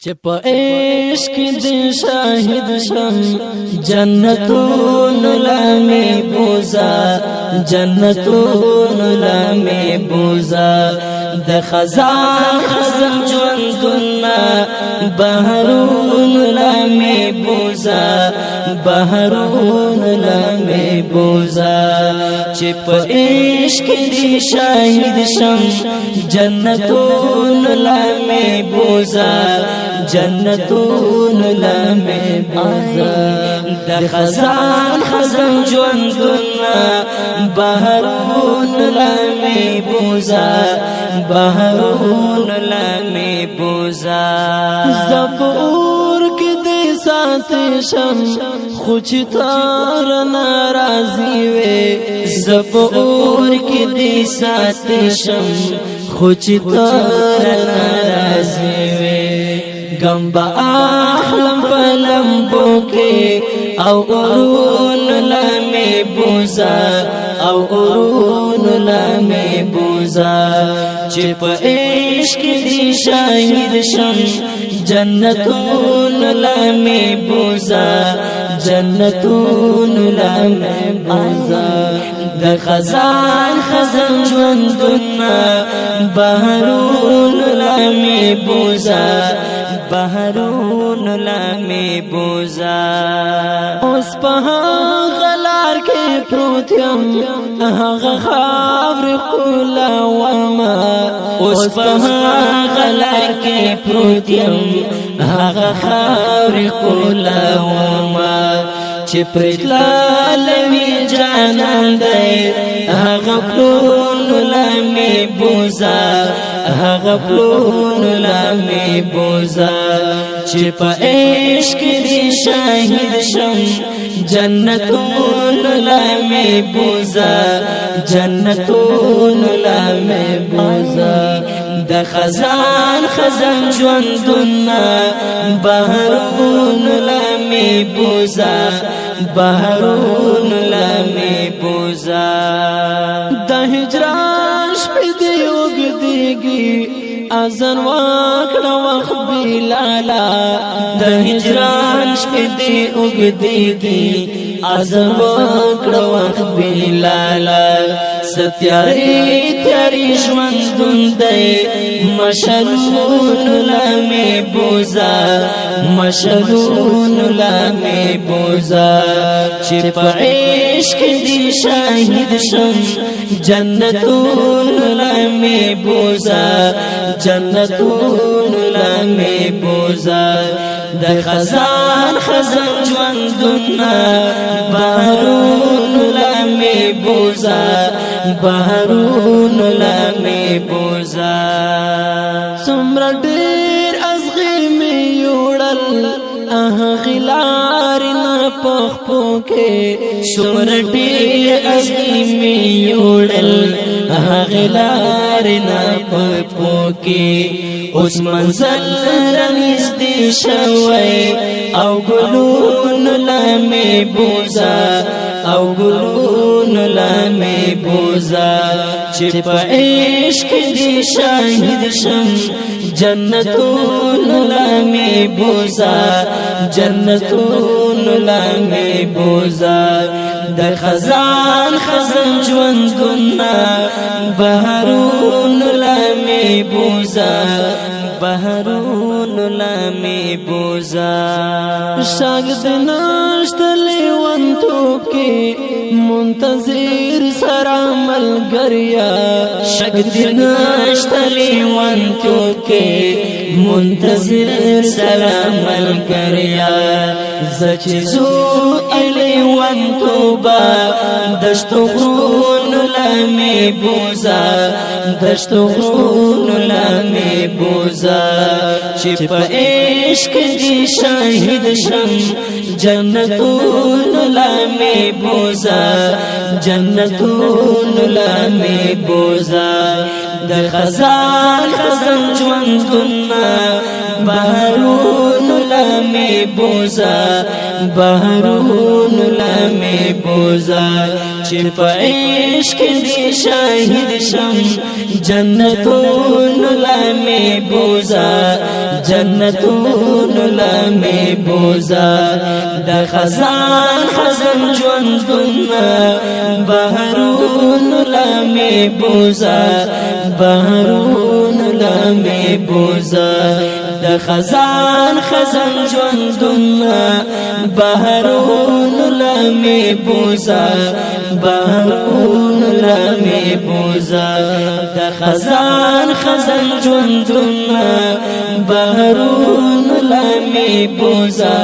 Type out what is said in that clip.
چپ عشق دی شاہد شم جنتون لامی بوزا جنتون لامی بوزا د خزان خزم جوندنا بحرون لامی بوزا بحرون لامی بوزا چپ عشق دی شاہد شم جنتون لامی بوزا جنتون لامی بوزا د خزان خزم جوندنا بحرون لامی بوزا بحرون لامی بوزا زبور کی دی سات شم خوچ تار ناراضی وے زبور کی دی سات شم خوچ تار ناراضی وے غم با احلم پلمبو کے او قرون لامی بوزا او قرون لامی بوزا چپ عشق دی شاہد شم جنتون لامی بوزا جنتون لامی بوزا د خزان خزن جوندنا بحرون لامی بوزا بحرون لامی بوزا اوس په غلار کې پروت یم هغه خاور کولا وما اوس په غلار کې پروت یم هغه خاور کولا وما چې پرتلا لوي جانان دی هغه پلون لامی بوزا هغه پلون لامی بوزا چې په عشق دی شاهد شم جنتون لامی بوزا جنتون لامی بوزا د خزان خزن ژوندونه بحرون لامی بوزا بحرون لامی بوزا د هجران شپې دی وګديږي اذن واکړه وخت بلالا د هجران شپې دی وګديږي اذن واکړه وخت بلالا ستیاری تیاری ژوندون دی مشلون لامی بوزا مشلون لامی بوزا چې په عشق دی شاهد شم جنتون لامی بوزا جنتون لامی بوزا د خزان خزن ژوندونه بحرون لامی بوزا بحرون لامی بوزا څومره ډېر ازغې مې یوړل غلار نه پخپو کې څومره ډېر ازغې مې یوړل غلار نه پخپو کې اوس منزل رانږدې شوی او ګلون لامی بوزا او ګلون لامی بوزا چې په عشق دی شاهد شم جنتون لامی بوزا جنتون لامی بوزا د خزان خزن ژوندونه بحرون لامی بوزا بحرون لامی بوزا شاگرد نشت لیوانتوب کی منتظر سرا ملگریا شاگرد نشت لیوانتوب کی منتظر سرا ملگریا زچزو لیوانتوبا دشتو غرون لامی بوزا دشتو غرون لامی بوزا چې په عشق دی شاهد شم جنتون لامی بوزا جنتون لامی بوزا د خزان خزن ژوندونه بحرون لامی بوزا بحرون لامی بوزا چې په عشق دې شاهد شم جنتون لمه بوزا جنتون لمه بوزا د خزان خزان ژوندونه بهرون لمه بوزا بهرون لمه بوزا د خزان خزان ژوندونه بهرون لمه بوزا بهرون لمه بوزا د خزان خزان ژوندونه بهرون لمه بوزا